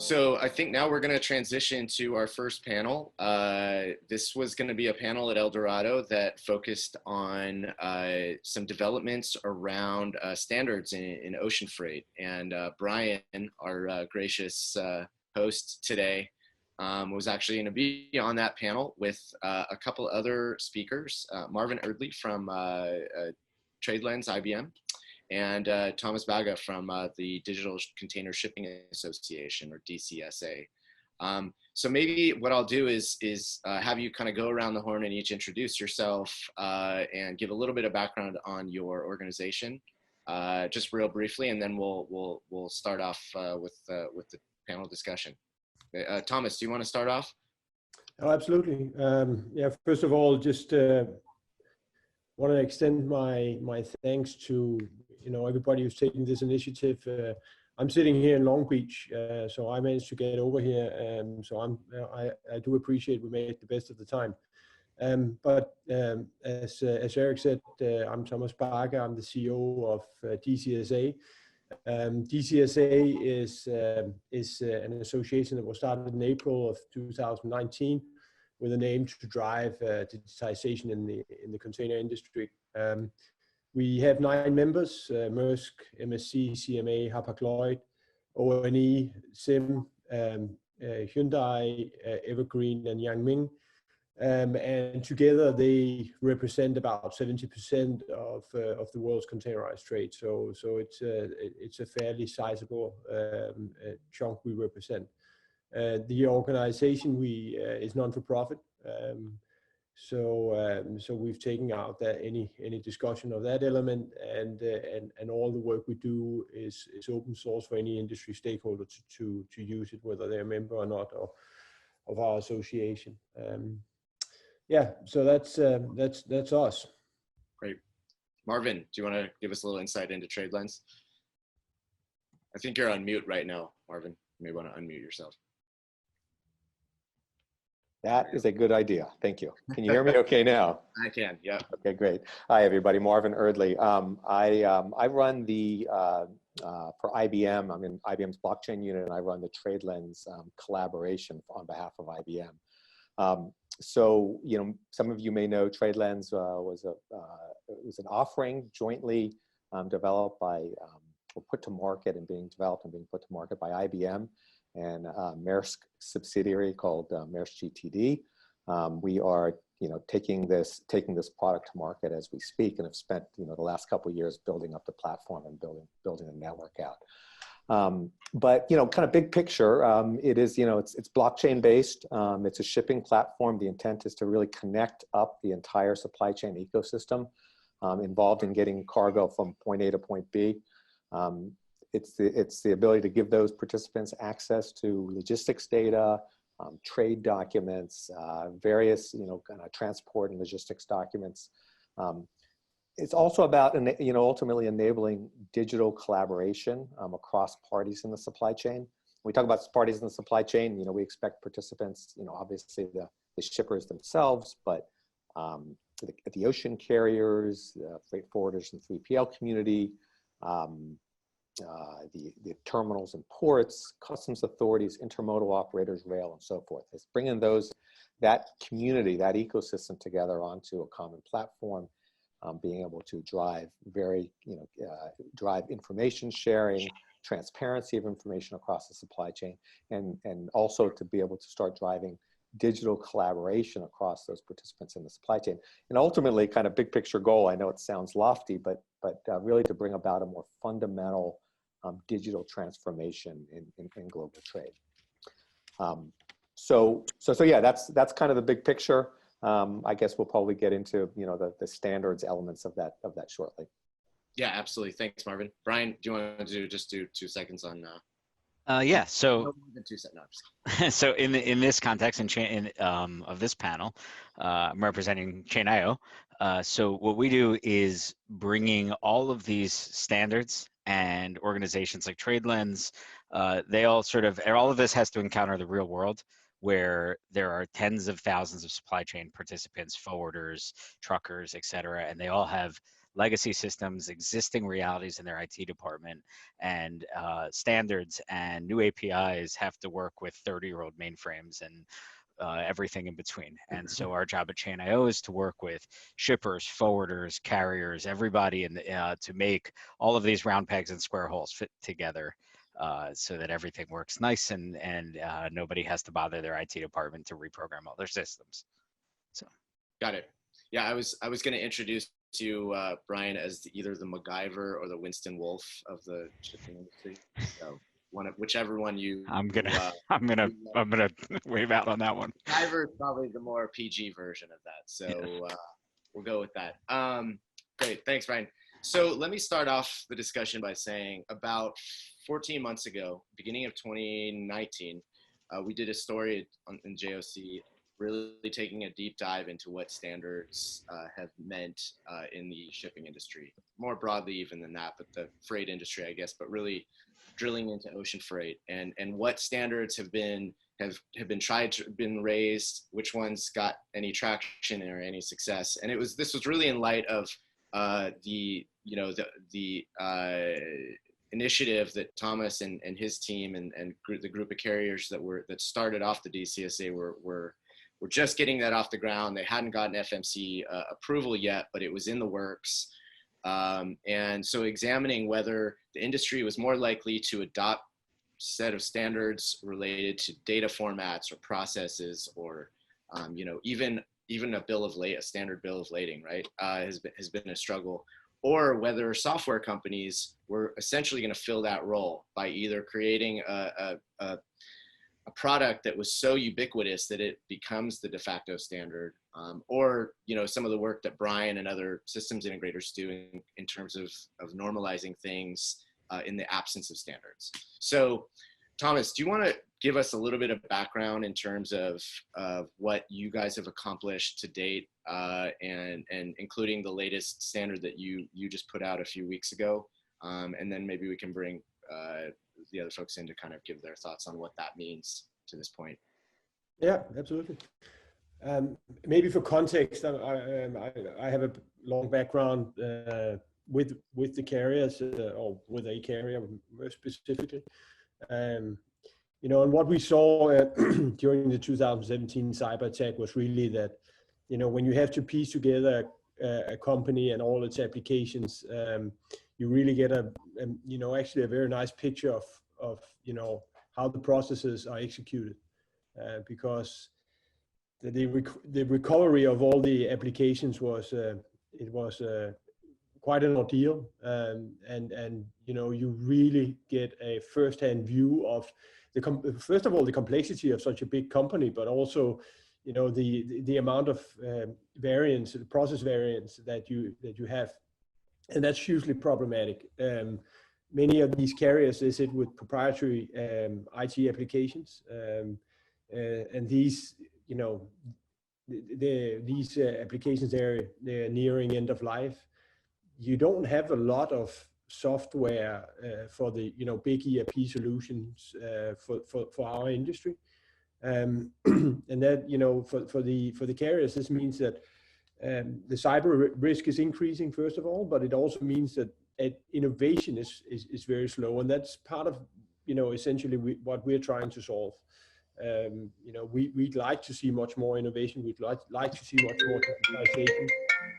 So I think now we're going to transition to our first panel. This was going to be a panel at El Dorado that focused on some developments around standards in ocean freight. And Brian, our gracious host today, was actually going to be on that panel with a couple other speakers, Marvin Erdley from TradeLens, IBM, and Thomas Baga from the Digital Container Shipping Association, or DCSA. So maybe what I'll do is have you kind of go around the horn and each introduce yourself and give a little bit of background on your organization, just real briefly, and then we'll start off with the panel discussion. Thomas, do you want to start off? Oh, absolutely. Yeah, first of all, just want to extend my thanks to everybody who's taking this initiative. I'm sitting here in Long Beach, so I managed to get over here. So I do appreciate we made the best of the time. But as Eric said, I'm Thomas Baga. I'm the CEO of DCSA. DCSA is an association that was started in April of 2019 with an aim to drive digitization in the container industry. We have 9 members: Maersk, MSC, CMA, Hapag-Lloyd, ONE, SIM, Hyundai, Evergreen, and Yangming. And together they represent about 70% of the world's containerized trade. So it's a fairly sizable chunk we represent. The organization is non-for-profit. So we've taken out any discussion of that element, and all the work we do is open source for any industry stakeholder to use it, whether they're a member or not of our association. Yeah, so that's us. Great. Marvin, do you want to give us a little insight into TradeLens? I think you're on mute right now, Marvin. You may want to unmute yourself. That is a good idea. Thank you. Can you hear me okay now? I can, yeah. Okay, great. Hi, everybody. Marvin Erdley. I run for IBM, I'm in IBM's blockchain unit, and I run the TradeLens collaboration on behalf of IBM. So, some of you may know TradeLens was an offering jointly developed by, or put to market and being developed and being put to market by IBM and Maersk subsidiary called Maersk GTD. We are, taking this product to market as we speak, and have spent, the last couple of years building up the platform and building a network out. But kind of big picture, it is, it's blockchain based. It's a shipping platform. The intent is to really connect up the entire supply chain ecosystem involved in getting cargo from point A to point B. It's the ability to give those participants access to logistics data, trade documents, various, kind of transport and logistics documents. It's also about, ultimately enabling digital collaboration across parties in the supply chain. When we talk about parties in the supply chain, we expect participants, obviously the shippers themselves, but the ocean carriers, the freight forwarders and 3PL community, the terminals and ports, customs authorities, intermodal operators, rail, and so forth. It's bringing that community, that ecosystem together onto a common platform, being able to drive drive information sharing, transparency of information across the supply chain, and also to be able to start driving digital collaboration across those participants in the supply chain. And ultimately, kind of big picture goal, I know it sounds lofty, but really to bring about a more fundamental digital transformation in global trade. So yeah, that's kind of the big picture. I guess we'll probably get into the standards elements of that shortly. Yeah, absolutely. Thanks, Marvin. Brian, do you want to do 2 seconds on? Yeah. So. No more than 2 seconds. So in this context of this panel, I'm representing Chain.io. So what we do is bringing all of these standards and organizations like TradeLens. All of this has to encounter the real world, where there are tens of thousands of supply chain participants, forwarders, truckers, et cetera, and they all have legacy systems, existing realities in their IT department, and standards and new APIs have to work with 30-year-old mainframes and everything in between. And so our job at Chain.io is to work with shippers, forwarders, carriers, everybody to make all of these round pegs and square holes fit together so that everything works nice and nobody has to bother their IT department to reprogram all their systems. So, got it. Yeah, I was going to introduce you, Brian, as either the MacGyver or the Winston Wolf of the shipping industry. So whichever one you. I'm gonna wave out on that one. MacGyver is probably the more PG version of that. So we'll go with that. Great, thanks, Brian. So let me start off the discussion by saying about 14 months ago, beginning of 2019, we did a story in JOC really taking a deep dive into what standards have meant in the shipping industry, more broadly even than that, but the freight industry, I guess, but really drilling into ocean freight and what standards have been raised, which ones got any traction or any success. And this was really in light of the initiative that Thomas and his team and the group of carriers that started off the DCSA were just getting that off the ground. They hadn't gotten FMC approval yet, but it was in the works. And so examining whether the industry was more likely to adopt a set of standards related to data formats or processes or, even a standard bill of lading, right, has been a struggle, or whether software companies were essentially going to fill that role by either creating a product that was so ubiquitous that it becomes the de facto standard, or some of the work that Brian and other systems integrators do in terms of normalizing things in the absence of standards. So, Thomas, do you want to give us a little bit of background in terms of what you guys have accomplished to date, and including the latest standard that you just put out a few weeks ago, and then maybe we can bring the other folks in to kind of give their thoughts on what that means to this point. Yeah, absolutely. Maybe for context, I have a long background with the carriers, or with a carrier more specifically. And what we saw during the 2017 cyber attack was really that, when you have to piece together a company and all its applications, you really get actually a very nice picture of how the processes are executed, because the recovery of all the applications was quite an ordeal, and you really get a first-hand view of first of all the complexity of such a big company, but also the amount of variance, the process variance that you have. And that's hugely problematic. Many of these carriers they sit with proprietary IT applications, and these these applications they're nearing end of life. You don't have a lot of software for the big ERP solutions for our industry, and that for the carriers this means that the cyber risk is increasing, first of all, but it also means that innovation is very slow, and that's part of essentially what we're trying to solve. We'd like to see much more innovation. We'd like to see much more digitalization,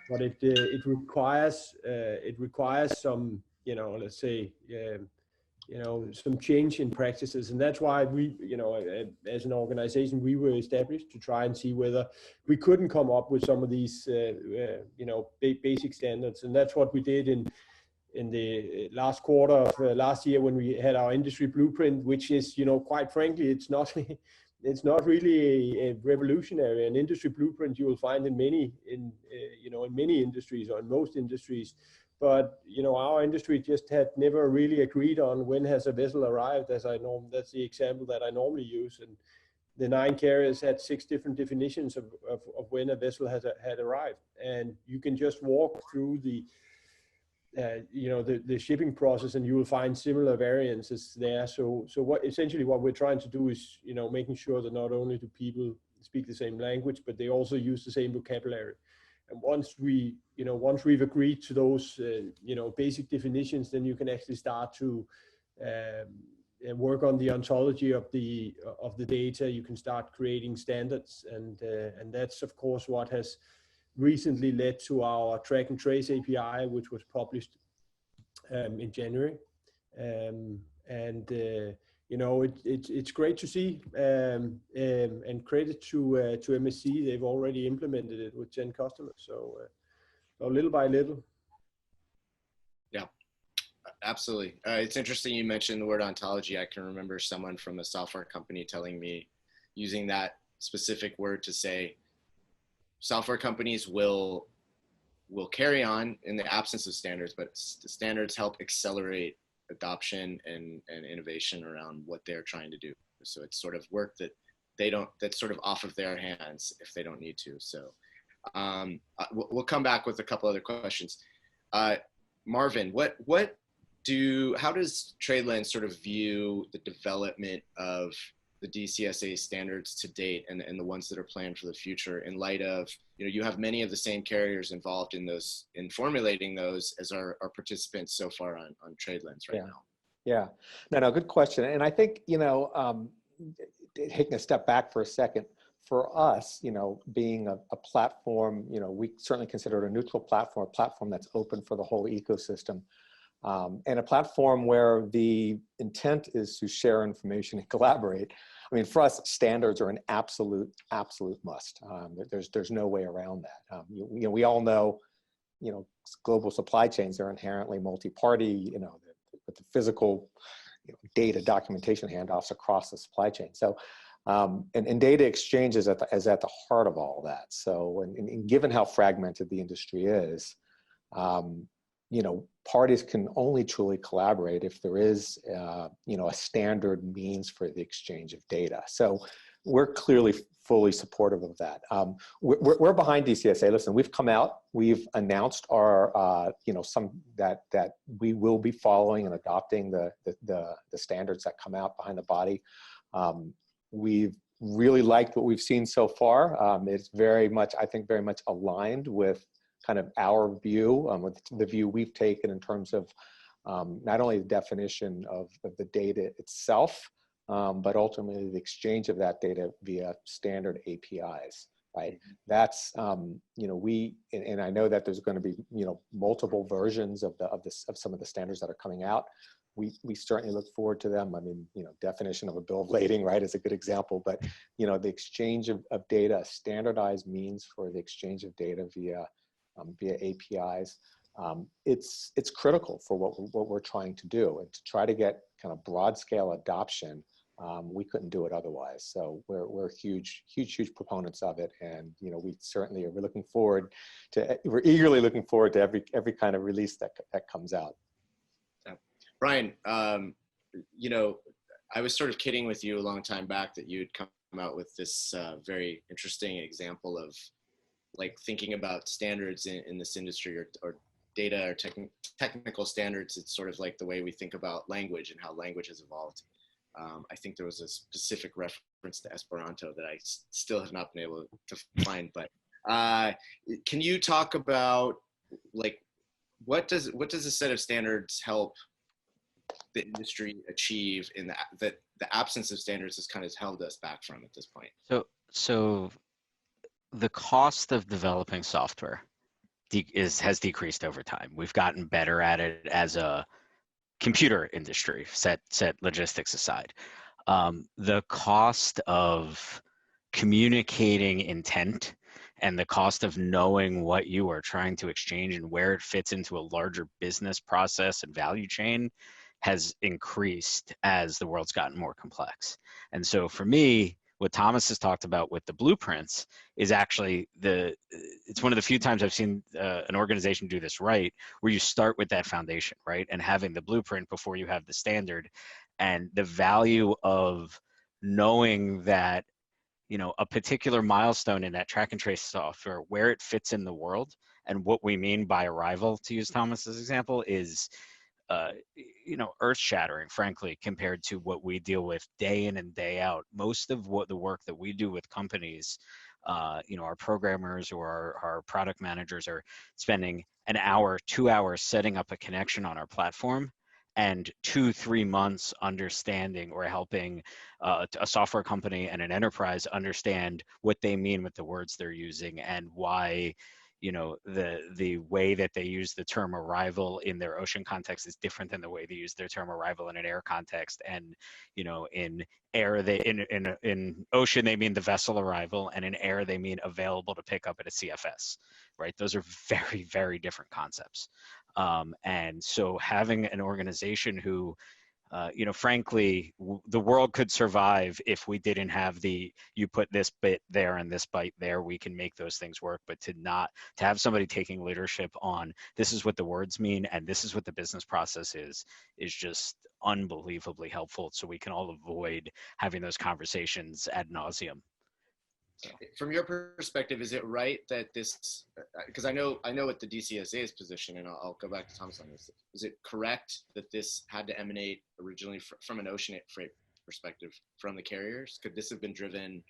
but it requires some let's say some change in practices, and that's why we as an organization we were established to try and see whether we couldn't come up with some of these basic standards. And that's what we did in the last quarter of last year when we had our industry blueprint, which is quite frankly it's not really a revolutionary. An industry blueprint you will find in many industries, or in most industries. But our industry just had never really agreed on when has a vessel arrived, that's the example that I normally use. And the 9 carriers had 6 different definitions of when a vessel had arrived. And you can just walk through the shipping process and you will find similar variances there. So what we're trying to do is making sure that not only do people speak the same language, but they also use the same vocabulary. And once we've agreed to those, basic definitions, then you can actually start to work on the ontology of the data. You can start creating standards, and that's of course what has recently led to our track and trace API, which was published in January. It's great to see, and credit to MSC. They've already implemented it with 10 customers. So little by little. Yeah, absolutely. It's interesting you mentioned the word ontology. I can remember someone from a software company telling me, using that specific word to say, software companies will carry on in the absence of standards, but standards help accelerate adoption and innovation around what they're trying to do. So it's sort of work that's sort of off of their hands if they don't need to. So we'll come back with a couple other questions. Marvin, how does TradeLens sort of view the development of the DCSA standards to date and the ones that are planned for the future, in light of, you have many of the same carriers involved in formulating those as our participants so far on TradeLens right now? Yeah, no, good question. And I think, taking a step back for a second, for us, being a platform, we certainly consider it a neutral platform, a platform that's open for the whole ecosystem. And a platform where the intent is to share information and collaborate. I mean, for us, standards are an absolute must. There's no way around that. We all know, global supply chains are inherently multi-party, with the physical data documentation handoffs across the supply chain. So, and data exchange is at the heart of all that. So, and given how fragmented the industry is, parties can only truly collaborate if there is, a standard means for the exchange of data. So we're clearly fully supportive of that. We're behind DCSA. Listen, we've come out, we've announced our, some that we will be following and adopting the standards that come out behind the body. We've really liked what we've seen so far. It's very much aligned with kind of our view, with the view we've taken in terms of not only the definition of the data itself, but ultimately the exchange of that data via standard APIs, right? That's, and I know that there's going to be, multiple versions of some of the standards that are coming out. We certainly look forward to them. I mean, definition of a bill of lading, right, is a good example, but, the exchange of data, standardized means for the exchange of data via APIs. It's critical for what we're trying to do, and to try to get kind of broad scale adoption. We couldn't do it otherwise. So we're huge proponents of it, and we certainly are we're eagerly looking forward to every kind of release that comes out. Brian, I was sort of kidding with you a long time back that you'd come out with this very interesting example of, like, thinking about standards in this industry, or data or technical standards. It's sort of like the way we think about language and how language has evolved. I think there was a specific reference to Esperanto that I still have not been able to find, but can you talk about, like, what does a set of standards help the industry achieve in that the absence of standards has kind of held us back from at this point? So the cost of developing software has decreased over time. We've gotten better at it as a computer industry, set logistics aside. The cost of communicating intent and the cost of knowing what you are trying to exchange and where it fits into a larger business process and value chain has increased as the world's gotten more complex. And so for me, what Thomas has talked about with the blueprints is actually it's one of the few times I've seen an organization do this right, where you start with that foundation, right? And having the blueprint before you have the standard, and the value of knowing that, a particular milestone in that track and trace software, where it fits in the world, and what we mean by arrival, to use Thomas's example, is earth-shattering, frankly, compared to what we deal with day in and day out. Most of the work that we do with companies our programmers or our product managers are spending an hour, 2 hours setting up a connection on our platform, and 2-3 months understanding or helping a software company and an enterprise understand what they mean with the words they're using and why the way that they use the term arrival in their ocean context is different than the way they use their term arrival in an air context. And in air, they in ocean they mean the vessel arrival, and in air they mean available to pick up at a CFS, right? Those are very, very different concepts. And so having an organization who frankly, the world could survive if we didn't have you put this bit there and this byte there, we can make those things work. But to have somebody taking leadership on this is what the words mean and this is what the business process is just unbelievably helpful. So we can all avoid having those conversations ad nauseum. From your perspective, is it right that this, because I know what the DCSA's position, and I'll go back to Thomas on this. Is it correct that this had to emanate originally from an ocean freight perspective from the carriers? Could this have been driven,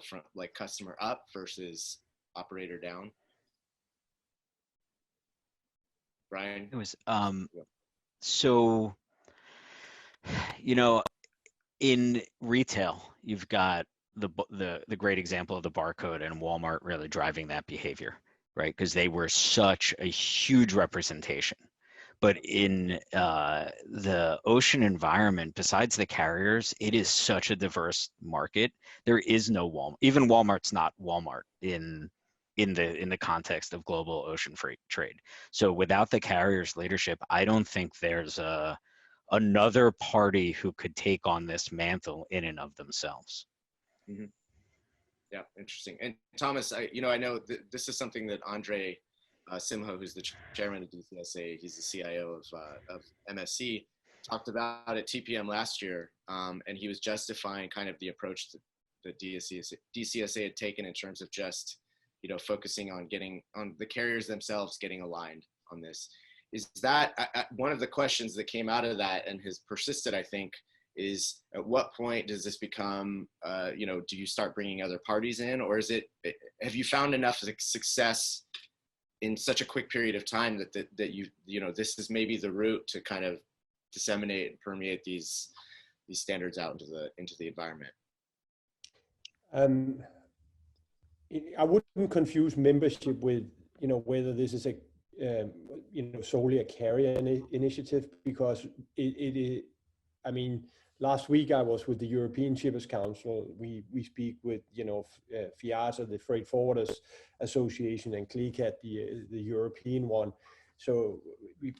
from like customer up versus operator down? Brian? It was, so, in retail, you've got the great example of the barcode and Walmart really driving that behavior, right? Because they were such a huge representation. But in the ocean environment, besides the carriers, it is such a diverse market. There is no Walmart. Even Walmart's not Walmart in the context of global ocean freight trade. So without the carriers' leadership, I don't think there's another party who could take on this mantle in and of themselves. Mm-hmm. Yeah, interesting. And Thomas, I know this is something that Andre Simho, who's the chairman of DCSA, he's the CIO of MSC, talked about at TPM last year, and he was justifying kind of the approach that DCSA had taken in terms of just focusing on the carriers themselves getting aligned on this. Is that one of the questions that came out of that and has persisted, I think, is at what point does this become, do you start bringing other parties in, or have you found enough success in such a quick period of time that this is maybe the route to kind of disseminate and permeate these standards out into the environment? I wouldn't confuse membership with, whether this is solely a carrier initiative, because it is, last week I was with the European Shippers Council. We speak with, FIASA, the Freight Forwarders Association, and CLICAT, the European one. So we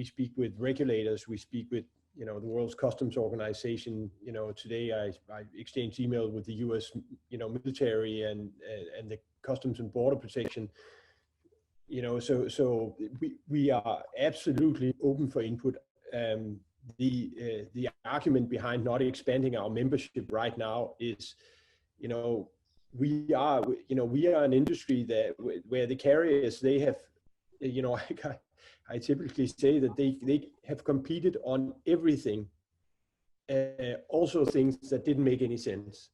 speak with regulators. We speak with, the World's Customs Organization. Today I exchanged email with the U.S. military and the Customs and Border Protection. So we are absolutely open for input. The argument behind not expanding our membership right now is, we are an industry where the carriers, they have, I typically say that they have competed on everything, also things that didn't make any sense,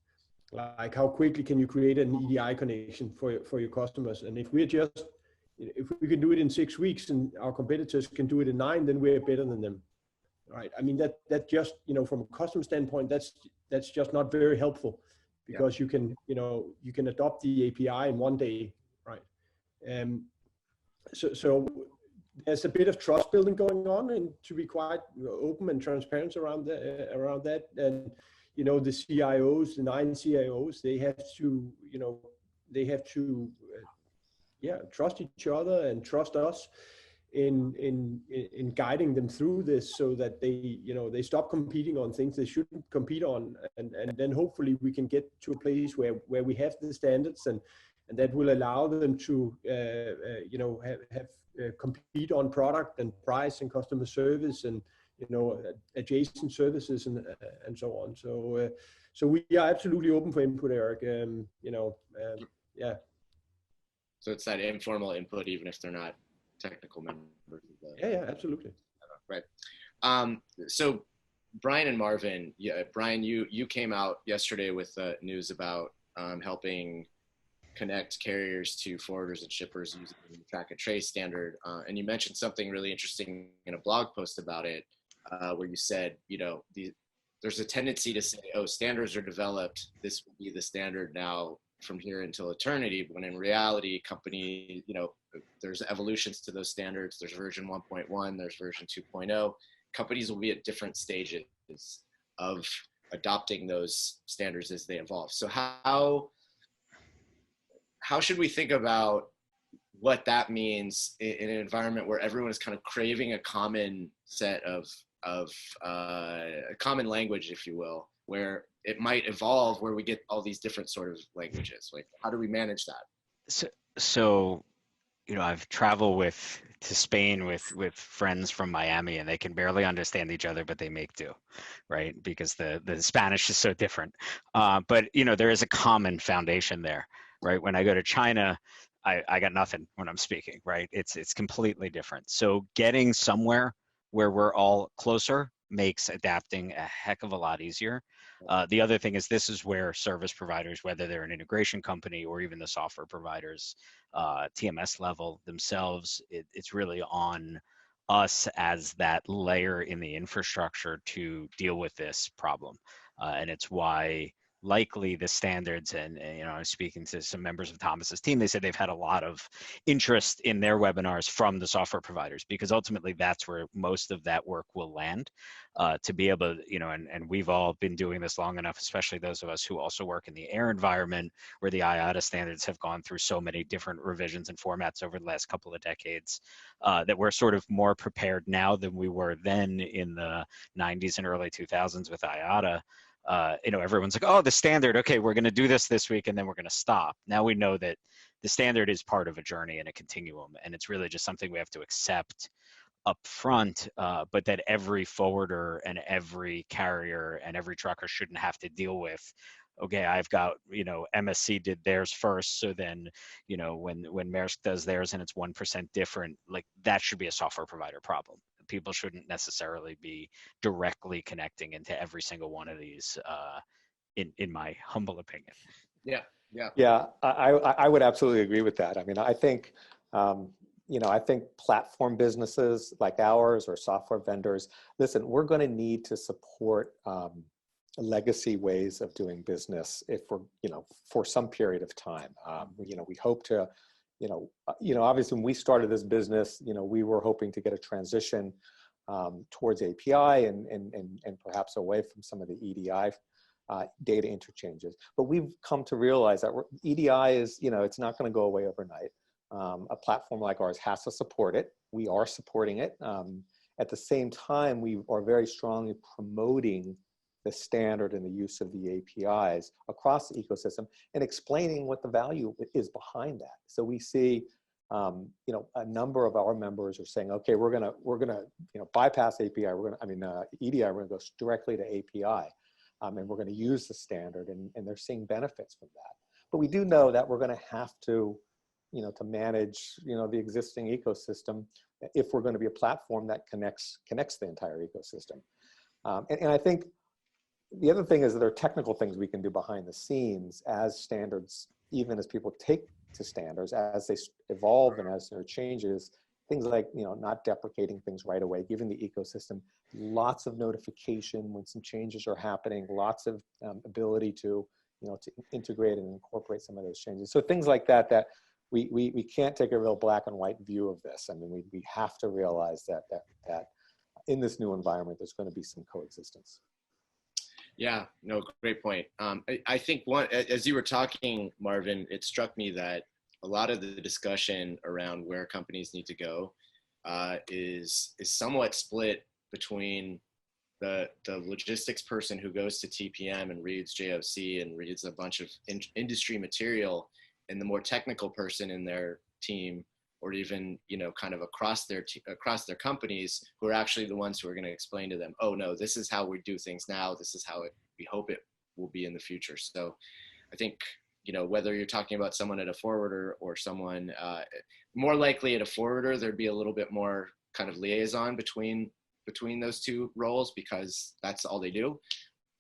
like how quickly can you create an EDI connection for your customers, and if we can do it in 6 weeks and our competitors can do it in 9, then we're better than them. Right. That just, from a custom standpoint, that's just not very helpful, because you can adopt the API in 1 day. Right. So there's a bit of trust building going on, and to be quite open and transparent around that. And, the CIOs, the 9 CIOs, they have to trust each other and trust us in guiding them through this, so that they stop competing on things they shouldn't compete on, and then hopefully we can get to a place where we have the standards, and that will allow them to compete on product and price and customer service and adjacent services and so on. So we are absolutely open for input, Eric. So it's that informal input, even if they're not technical members of the, yeah, absolutely. Right. So Brian and Marvin, Brian, you came out yesterday with news about helping connect carriers to forwarders and shippers using the track and trace standard. And you mentioned something really interesting in a blog post about it, where you said, there's a tendency to say, oh, standards are developed, this will be the standard now from here until eternity, when in reality, company, there's evolutions to those standards. There's version 1.1, there's version 2.0. Companies will be at different stages of adopting those standards as they evolve. So how should we think about what that means in an environment where everyone is kind of craving a common set of a common language, if you will, where it might evolve, where we get all these different sort of languages? Like, how do we manage that? So I've traveled to Spain with friends from Miami, and they can barely understand each other, but they make do, right? Because the Spanish is so different. But there is a common foundation there, right? When I go to China, I got nothing when I'm speaking, right? It's completely different. So getting somewhere where we're all closer makes adapting a heck of a lot easier. The other thing is, this is where service providers, whether they're an integration company or even the software providers, TMS level themselves, it's really on us as that layer in the infrastructure to deal with this problem. And it's why likely the standards, and I was speaking to some members of Thomas's team, they said they've had a lot of interest in their webinars from the software providers, because ultimately that's where most of that work will land, to be able to, and we've all been doing this long enough, especially those of us who also work in the air environment, where the IATA standards have gone through so many different revisions and formats over the last couple of decades, that we're sort of more prepared now than we were then in the 90s and early 2000s with IATA. Everyone's like, oh, the standard, okay, we're going to do this week, and then we're going to stop. Now we know that the standard is part of a journey and a continuum, and it's really just something we have to accept up front, but that every forwarder and every carrier and every trucker shouldn't have to deal with. Okay, I've got, MSC did theirs first, so then, when Maersk does theirs and it's 1% different, like, that should be a software provider problem. People shouldn't necessarily be directly connecting into every single one of these, in my humble opinion. Yeah, I would absolutely agree with that. I mean, I think, I think platform businesses like ours or software vendors, listen, we're going to need to support legacy ways of doing business if we're, for some period of time. We hope to, obviously when we started this business, we were hoping to get a transition towards API and perhaps away from some of the EDI data interchanges. But we've come to realize that EDI is, it's not going to go away overnight. A platform like ours has to support it. We are supporting it. At the same time, we are very strongly promoting the standard and the use of the APIs across the ecosystem and explaining what the value is behind that. So we see, a number of our members are saying, okay, we're gonna bypass API. EDI. We're gonna go directly to API, and we're gonna use the standard, and they're seeing benefits from that. But we do know that we're gonna have to, to manage, the existing ecosystem if we're going to be a platform that connects the entire ecosystem. And I think the other thing is that there are technical things we can do behind the scenes as standards, even as people take to standards, as they evolve and as there are changes, things like, not deprecating things right away, giving the ecosystem lots of notification when some changes are happening, lots of ability to, to integrate and incorporate some of those changes. So things like that we can't take a real black and white view of this. I mean, we have to realize that in this new environment, there's going to be some coexistence. Yeah, no, great point. I think as you were talking, Marvin, it struck me that a lot of the discussion around where companies need to go is somewhat split between the logistics person who goes to TPM and reads JOC and reads a bunch of industry material, and the more technical person in their team, or even, kind of across their companies, who are actually the ones who are going to explain to them, oh no, this is how we do things now. This is how we hope it will be in the future. So I think, whether you're talking about someone at a forwarder or someone, more likely at a forwarder, there'd be a little bit more kind of liaison between those two roles, because that's all they do.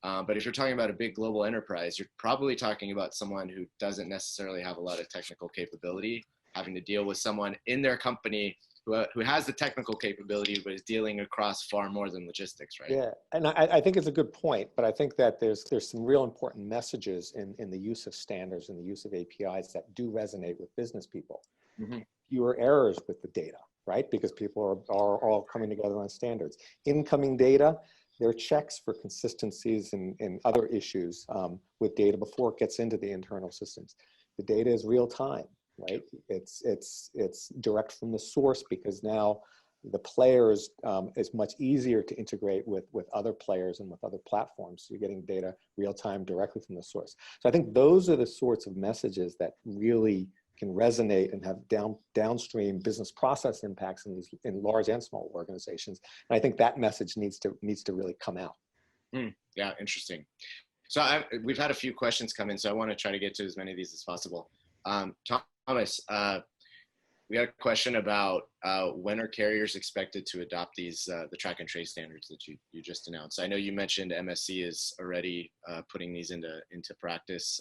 But if you're talking about a big global enterprise, you're probably talking about someone who doesn't necessarily have a lot of technical capability, having to deal with someone in their company who has the technical capability, but is dealing across far more than logistics, right? Yeah, and I think it's a good point, but I think that there's some real important messages in the use of standards and the use of APIs that do resonate with business people. Mm-hmm. Fewer errors with the data, right? Because people are all coming together on standards. Incoming data, there are checks for consistencies and other issues with data before it gets into the internal systems. The data is real time, right? It's direct from the source, because now the players is much easier to integrate with other players and with other platforms. So you're getting data real time directly from the source. So I think those are the sorts of messages that really can resonate and have downstream business process impacts in large and small organizations. And I think that message needs to really come out. Yeah, interesting. So we've had a few questions come in, so I want to try to get to as many of these as possible. Thomas, we had a question about when are carriers expected to adopt these the track and trace standards that you just announced. I know you mentioned MSC is already putting these into practice.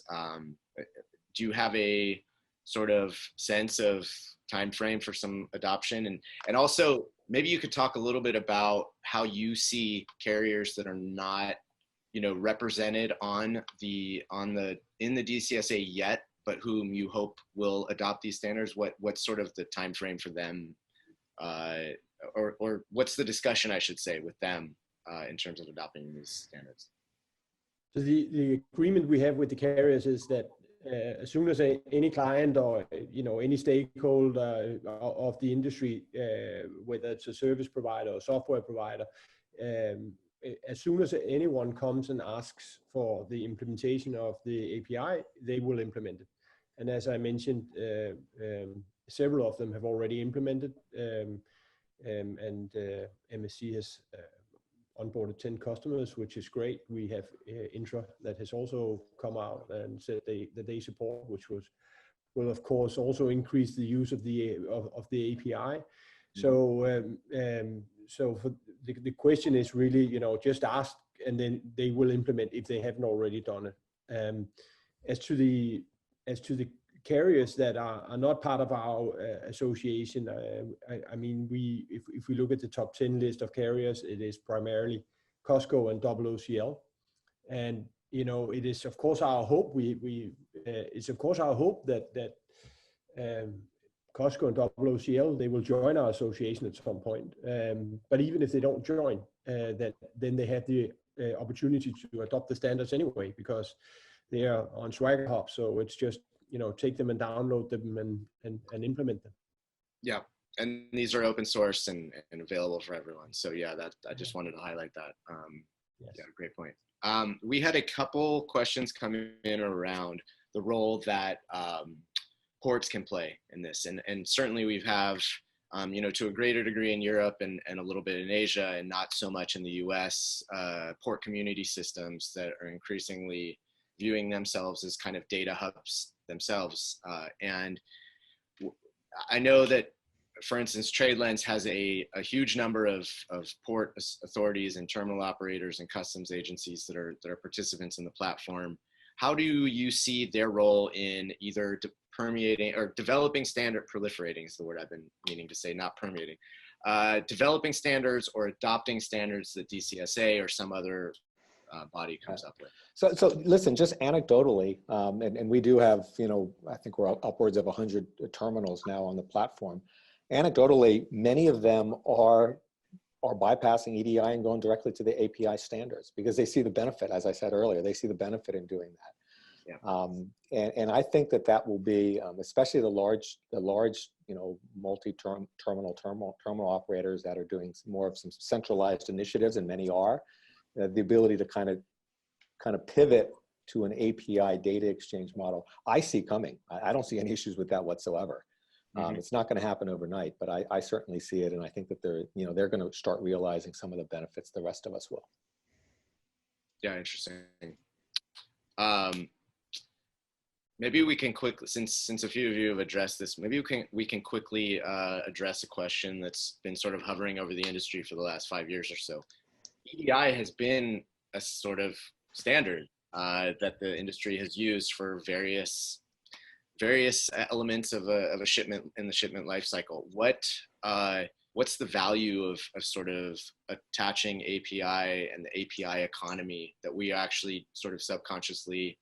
Do you have a sort of sense of time frame for some adoption, and also maybe you could talk a little bit about how you see carriers that are not, represented in the DCSA yet, but whom you hope will adopt these standards. What's sort of the time frame for them, or what's the discussion, I should say, with them in terms of adopting these standards? So the agreement we have with the carriers is that as soon as any client or any stakeholder of the industry, whether it's a service provider or software provider, as soon as anyone comes and asks for the implementation of the API, they will implement it. And as I mentioned, several of them have already implemented, and MSC has onboarded 10 customers, which is great. We have Intra that has also come out and said that they support, which will of course also increase the use of the API. So so for the question is really, just ask, and then they will implement if they haven't already done it. As to the carriers that are not part of our association, I mean, if we look at the top 10 list of carriers, it is primarily Costco and OOCL, and it is of course our hope. It's of course our hope that Costco and OOCL, they will join our association at some point. But even if they don't join, then they have the opportunity to adopt the standards anyway, because they are on Swagger Hub. So it's just, take them and download them and implement them. Yeah. And these are open source and available for everyone. So yeah, I just wanted to highlight that. Yes. Yeah, great point. We had a couple questions coming in around the role that ports can play in this. And certainly we have, to a greater degree in Europe and a little bit in Asia, and not so much in the US, port community systems that are increasingly viewing themselves as kind of data hubs themselves. And I know that, for instance, TradeLens has a huge number of port authorities and terminal operators and customs agencies that are participants in the platform. How do you see their role in either permeating or developing standard, proliferating is the word I've been meaning to say, not permeating, developing standards or adopting standards that DCSA or some other body comes up with? So listen, just anecdotally, and we do have, I think we're upwards of 100 terminals now on the platform. Anecdotally, many of them are bypassing EDI and going directly to the API standards because they see the benefit. As I said earlier, they see the benefit in doing that. Yeah. And I think that will be, especially the large, multi-terminal operators that are doing more of some centralized initiatives, and many are, the ability to kind of pivot to an API data exchange model, I see coming. I don't see any issues with that whatsoever. It's not going to happen overnight, but I certainly see it, and I think that they're going to start realizing some of the benefits. The rest of us will. Yeah, interesting. Maybe we can quickly, since a few of you have addressed this, maybe we can quickly address a question that's been sort of hovering over the industry for the last 5 years or so. EDI has been a sort of standard that the industry has used for various elements of a shipment in the shipment life cycle. What's the value of sort of attaching API and the API economy that we actually sort of subconsciously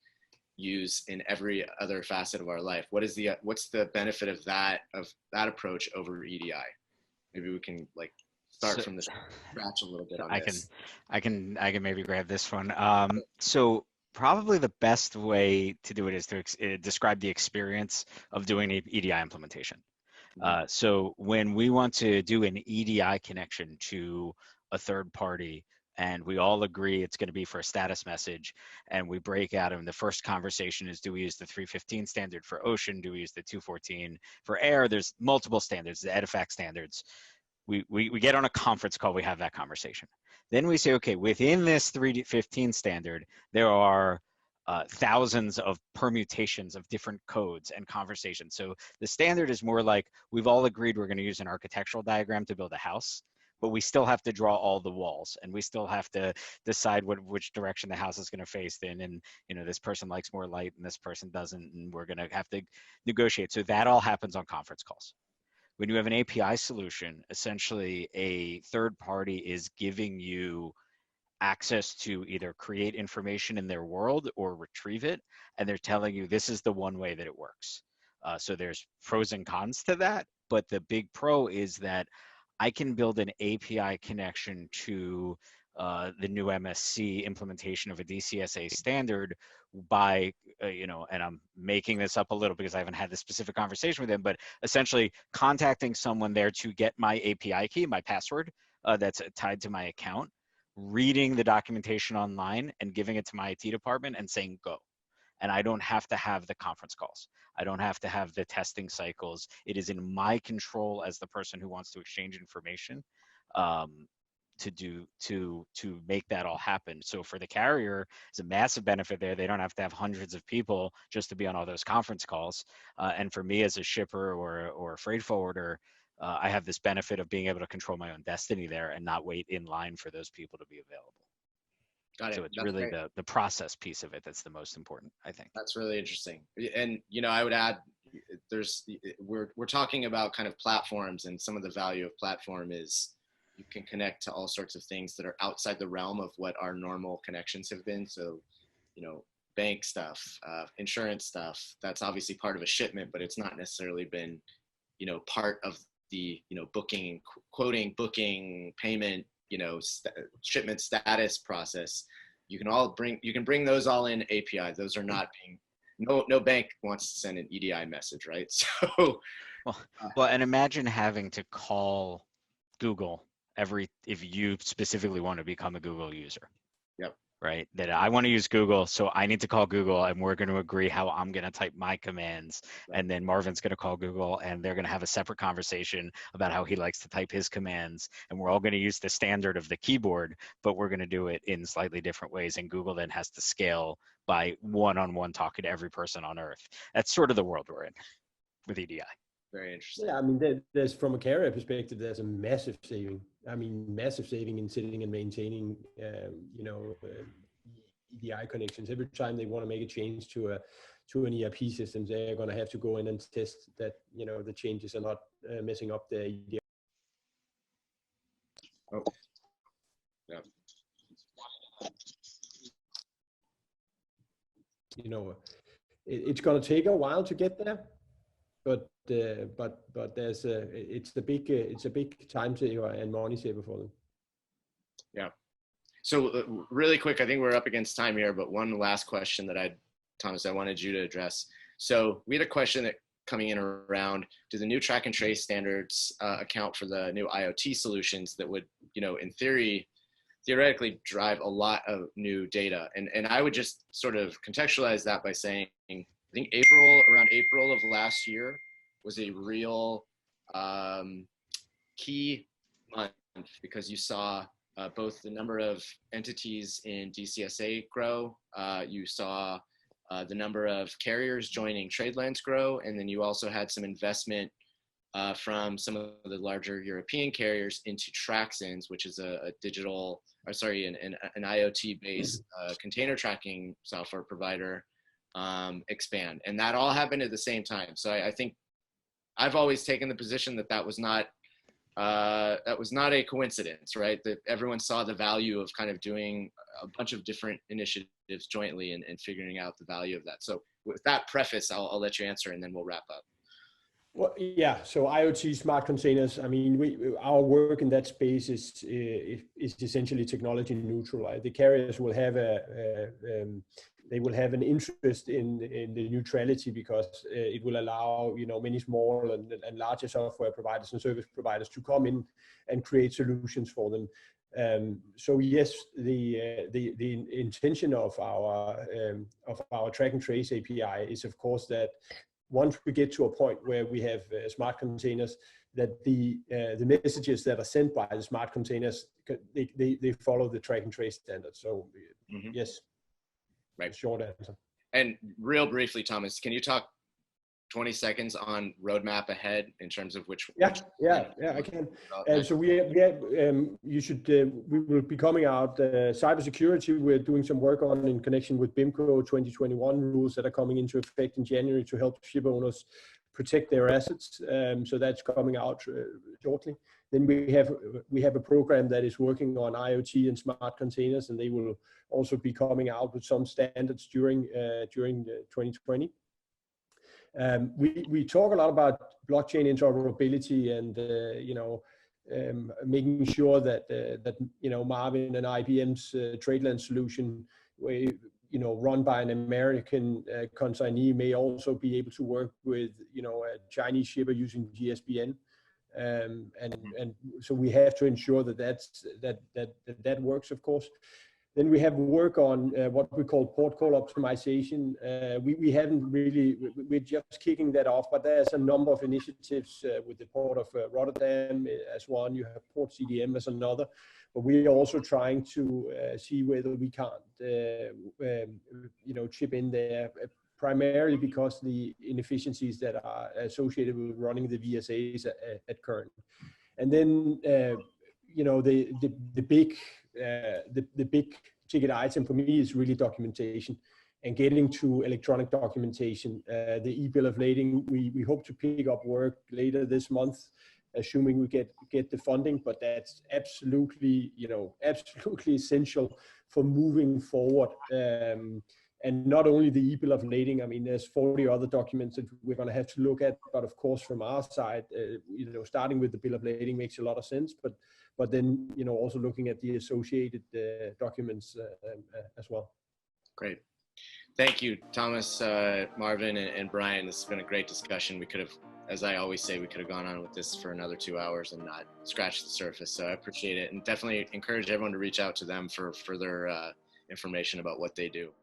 use in every other facet of our life? What's the benefit of that approach over EDI? Maybe we can like start from the scratch a little bit on this. I can maybe grab this one. So probably the best way to do it is to describe the experience of doing an EDI implementation. So when we want to do an EDI connection to a third party, and we all agree it's going to be for a status message, and we break out, and the first conversation is, do we use the 315 standard for ocean? Do we use the 214 for air? There's multiple standards, the EDIFACT standards. We get on a conference call, we have that conversation. Then we say, okay, within this 315 standard, there are thousands of permutations of different codes and conversations. So the standard is more like, we've all agreed we're going to use an architectural diagram to build a house, but we still have to draw all the walls, and we still have to decide which direction the house is going to face in. And, you know, this person likes more light and this person doesn't, and we're going to have to negotiate. So that all happens on conference calls. When you have an API solution, essentially a third party is giving you access to either create information in their world or retrieve it, and they're telling you this is the one way that it works. So there's pros and cons to that, but the big pro is that I can build an API connection to the new MSC implementation of a DCSA standard by, and I'm making this up a little because I haven't had this specific conversation with him, but essentially contacting someone there to get my API key, my password that's tied to my account, reading the documentation online and giving it to my IT department and saying go. And I don't have to have the conference calls. I don't have to have the testing cycles. It is in my control as the person who wants to exchange information to make that all happen. So for the carrier, it's a massive benefit there. They don't have to have hundreds of people just to be on all those conference calls. And for me as a shipper or a freight forwarder, I have this benefit of being able to control my own destiny there and not wait in line for those people to be available. Got it. So it's That's really great. the process piece of it that's the most important, I think. That's really interesting. And, I would add, we're talking about kind of platforms, and some of the value of platform is you can connect to all sorts of things that are outside the realm of what our normal connections have been. So, bank stuff, insurance stuff, that's obviously part of a shipment, but it's not necessarily been, part of the, booking, quoting, booking, payment, shipment status process. You can bring those all in API. Those are not being, no bank wants to send an EDI message, right? So, well, and imagine having to call Google if you specifically want to become a Google user. Yep. Right? That I want to use Google, so I need to call Google, and we're going to agree how I'm going to type my commands. Right. And then Marvin's going to call Google, and they're going to have a separate conversation about how he likes to type his commands. And we're all going to use the standard of the keyboard, but we're going to do it in slightly different ways. And Google then has to scale by one-on-one talking to every person on Earth. That's sort of the world we're in with EDI. Very interesting. Yeah, I mean, there's from a carrier perspective, there's a massive saving. I mean, massive saving in sitting and maintaining, EDI connections. Every time they want to make a change to an ERP system, they're going to have to go in and test that, the changes are not messing up the EDI. Oh, yeah. It's going to take a while to get there. But there's it's a big time saver and money saver for them. Yeah. So really quick, I think we're up against time here, but one last question that Thomas, I wanted you to address. So we had a question that coming in around, do the new track and trace standards account for the new IoT solutions that would, in theoretically drive a lot of new data? And I would just sort of contextualize that by saying, I think around April of last year was a real key month, because you saw both the number of entities in DCSA grow, you saw the number of carriers joining TradeLens grow, and then you also had some investment from some of the larger European carriers into Traxens, which is a digital, or sorry, an IoT-based container tracking software provider, expand. And that all happened at the same time. So I think I've always taken the position that that was not a coincidence, right? That everyone saw the value of kind of doing a bunch of different initiatives jointly and figuring out the value of that. So with that preface, I'll let you answer and then we'll wrap up. Well, yeah. So IoT smart containers. I mean, our work in that space is essentially technology neutral. Right? The carriers will have they will have an interest in the neutrality because it will allow many small and larger software providers and service providers to come in and create solutions for them. So yes, the intention of our track and trace API is of course that once we get to a point where we have smart containers, that the messages that are sent by the smart containers, they follow the track and trace standard. So yes, right. Short answer. And real briefly, Thomas, can you talk 20 seconds on roadmap ahead in terms of which? Yeah, I can. So we will be coming out cybersecurity. We're doing some work on in connection with BIMCO 2021 rules that are coming into effect in January to help ship owners protect their assets. So that's coming out shortly. Then we have a program that is working on IoT and smart containers, and they will also be coming out with some standards during 2020. We talk a lot about blockchain interoperability and making sure that Marvin and IBM's TradeLens solution, run by an American consignee, may also be able to work with a Chinese shipper using GSBN, and so we have to ensure that works, of course. Then we have work on what we call port call optimization. We haven't really, we're just kicking that off, but there's a number of initiatives with the port of Rotterdam as one, you have port CDM as another, but we are also trying to see whether we can't, chip in there, primarily because the inefficiencies that are associated with running the VSAs at current. And then, the big ticket item for me is really documentation and getting to electronic documentation. The e-bill of lading, we hope to pick up work later this month, assuming we get the funding, but that's absolutely, absolutely essential for moving forward. And not only the e-bill of lading, I mean, there's 40 other documents that we're going to have to look at, but of course, from our side, starting with the bill of lading makes a lot of sense, but then, also looking at the associated documents as well. Great. Thank you, Thomas, Marvin, and Brian. This has been a great discussion. We could have, as I always say, we could have gone on with this for another 2 hours and not scratched the surface. So I appreciate it, and definitely encourage everyone to reach out to them for further information about what they do.